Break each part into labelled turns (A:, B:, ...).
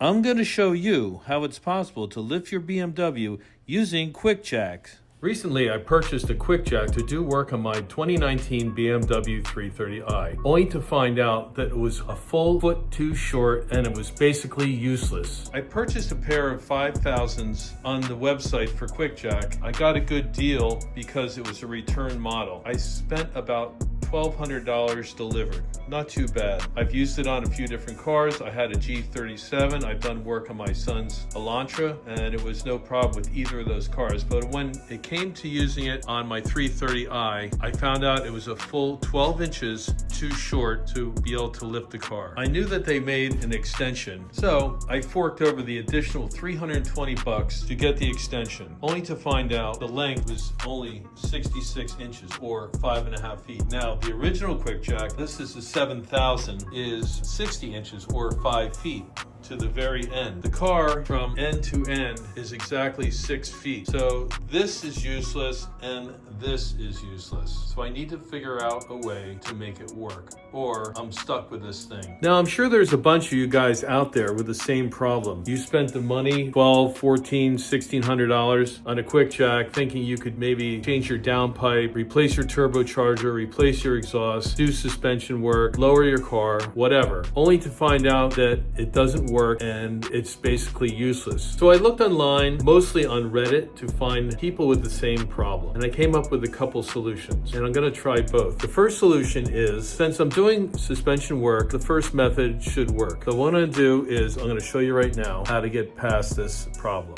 A: I'm going to show you how it's possible to lift your BMW using QuickJack. Recently, I purchased a QuickJack to do work on my 2019 BMW 330i, only to find out that it was a full foot too short and it was basically useless. I purchased a pair of 5000s on the website for QuickJack. I got a good deal because it was a return model. I spent about $1,200 delivered. Not too bad. I've used it on a few different cars. I had a G37. I've done work on my son's Elantra, and it was no problem with either of those cars. But when it came to using it on my 330i, I found out it was a full 12 inches too short to be able to lift the car. I knew that they made an extension, so I forked over the additional $320 to get the extension, only to find out the length was only 66 inches or 5.5 feet. Now, the original QuickJack, this is a 7000, is 60 inches or 5 feet to the very end. The car from end to end is exactly 6 feet. So this is useless and this is useless. So I need to figure out a way to make it work, or I'm stuck with this thing. Now, I'm sure there's a bunch of you guys out there with the same problem. You spent the money, $1,200, $1,400, $1,600 on a QuickJack, thinking you could maybe change your downpipe, replace your turbocharger, replace your exhaust, do suspension work, lower your car, whatever, only to find out that it doesn't work and it's basically useless. So I looked online, mostly on Reddit, to find people with the same problem. And I came up with a couple solutions, and I'm gonna try both. The first solution is, since I'm doing suspension work, the first method should work. So what I'm gonna do is, I'm gonna show you right now how to get past this problem.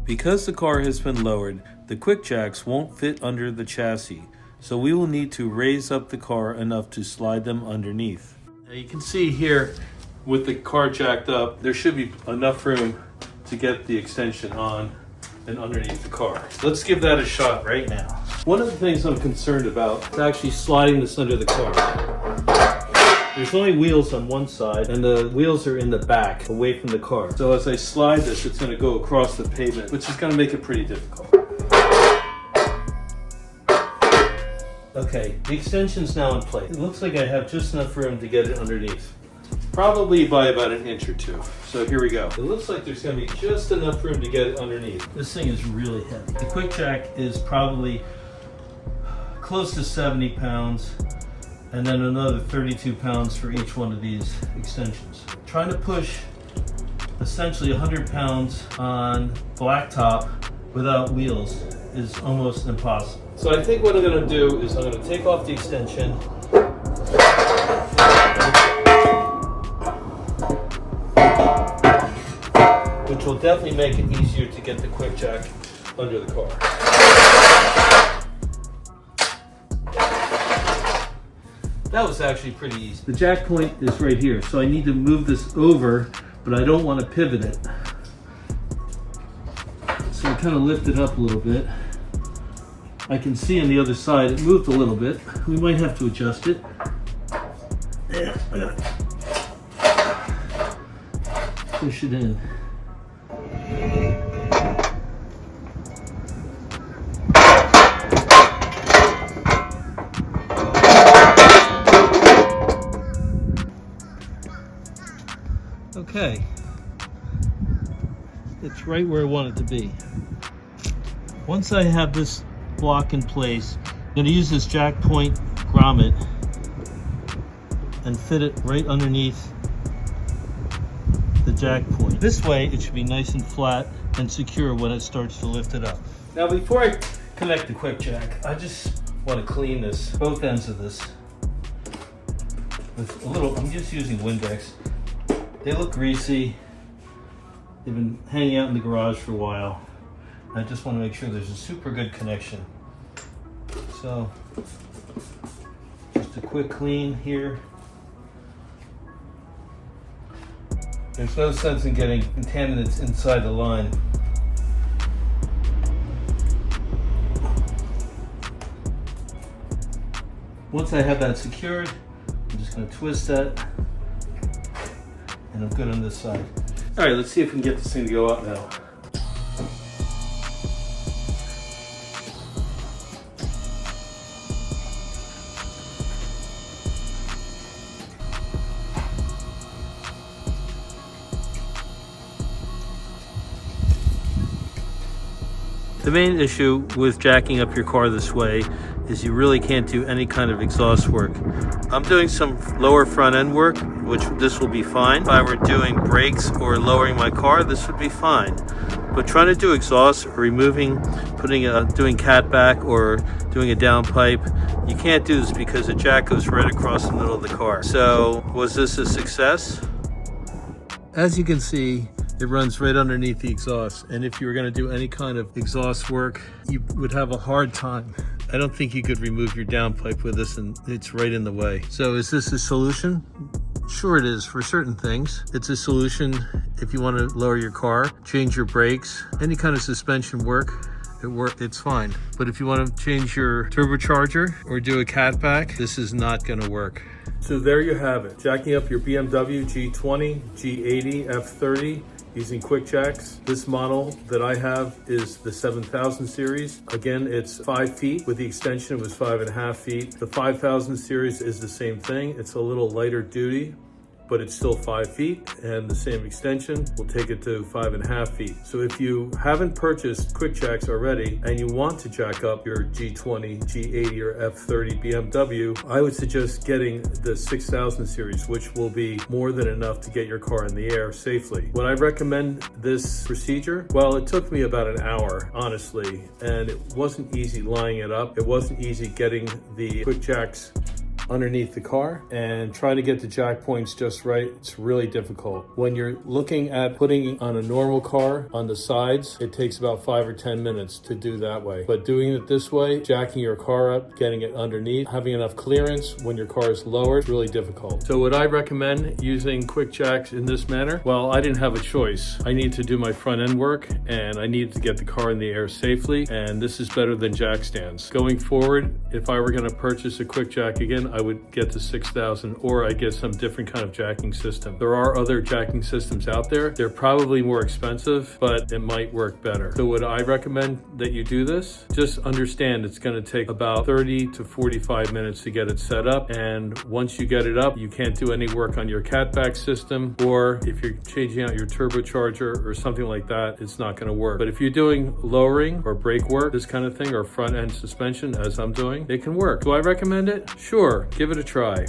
A: Because the car has been lowered, the QuickJacks won't fit under the chassis. So we will need to raise up the car enough to slide them underneath. Now you can see here, with the car jacked up, there should be enough room to get the extension on and underneath the car. Let's give that a shot right now. One of the things I'm concerned about is actually sliding this under the car. There's only wheels on one side, and the wheels are in the back, away from the car. So as I slide this, it's gonna go across the pavement, which is gonna make it pretty difficult. Okay, the extension's now in place. It looks like I have just enough room to get it underneath. Probably by about an inch or two. So here we go. It looks like there's gonna be just enough room to get it underneath. This thing is really heavy. The QuickJack is probably close to 70 pounds, and then another 32 pounds for each one of these extensions. Trying to push essentially 100 pounds on blacktop without wheels is almost impossible. So I think what I'm gonna do is I'm gonna take off the extension, which will definitely make it easier to get the QuickJack under the car. That was actually pretty easy. The jack point is right here, so I need to move this over, but I don't want to pivot it. So I kind of lift it up a little bit. I can see on the other side it moved a little bit. We might have to adjust it. Push it in. Okay, it's right where I want it to be. Once I have this block in place, I'm going to use this jack point grommet and fit it right underneath the jack point. This way it should be nice and flat and secure when it starts to lift it up. Now before I connect the QuickJack, I just want to clean this, both ends of this, with a little, I'm just using Windex. They look greasy. They've been hanging out in the garage for a while. I just want to make sure there's a super good connection. So, just a quick clean here. There's no sense in getting contaminants inside the line. Once I have that secured, I'm just going to twist that. And I'm good on this side. All right, let's see if we can get this thing to go up now. The main issue with jacking up your car this way is you really can't do any kind of exhaust work. I'm doing some lower front end work, which this will be fine. If I were doing brakes or lowering my car, this would be fine. But trying to do exhaust or doing catback or doing a downpipe, you can't do this because the jack goes right across the middle of the car. So was this a success? As you can see, it runs right underneath the exhaust. And if you were gonna do any kind of exhaust work, you would have a hard time. I don't think you could remove your downpipe with this, and it's right in the way. So is this a solution? Sure it is for certain things. It's a solution if you want to lower your car, change your brakes, any kind of suspension work. It's fine. But if you want to change your turbocharger or do a catback, this is not going to work. So there you have it. Jacking up your BMW G20, G80, F30 using QuickJacks. This model that I have is the 7000 series. Again, it's 5 feet. With the extension, it was 5.5 feet. The 5000 series is the same thing. It's a little lighter duty, but it's still 5 feet, and the same extension will take it to 5.5 feet. So if you haven't purchased QuickJacks already and you want to jack up your G20, G80, or F30 BMW, I would suggest getting the 6000 series, which will be more than enough to get your car in the air safely. Would I recommend this procedure? Well, it took me about an hour, honestly, and it wasn't easy lining it up. It wasn't easy getting the QuickJacks underneath the car, and trying to get the jack points just right, it's really difficult. When you're looking at putting on a normal car on the sides, it takes about 5 or 10 minutes to do that way. But doing it this way, jacking your car up, getting it underneath, having enough clearance when your car is lower, it's really difficult. So would I recommend using QuickJacks in this manner? Well, I didn't have a choice. I need to do my front end work, and I need to get the car in the air safely, and this is better than jack stands. Going forward, if I were going to purchase a QuickJack again, I would get the 6000, or I get some different kind of jacking system. There are other jacking systems out there. They're probably more expensive, but it might work better. So would I recommend that you do this? Just understand it's going to take about 30 to 45 minutes to get it set up, and once you get it up, you can't do any work on your catback system, or if you're changing out your turbocharger or something like that, it's not going to work. But if you're doing lowering or brake work, this kind of thing, or front end suspension, as I'm doing, it can work. Do I recommend it? Sure. Give it a try.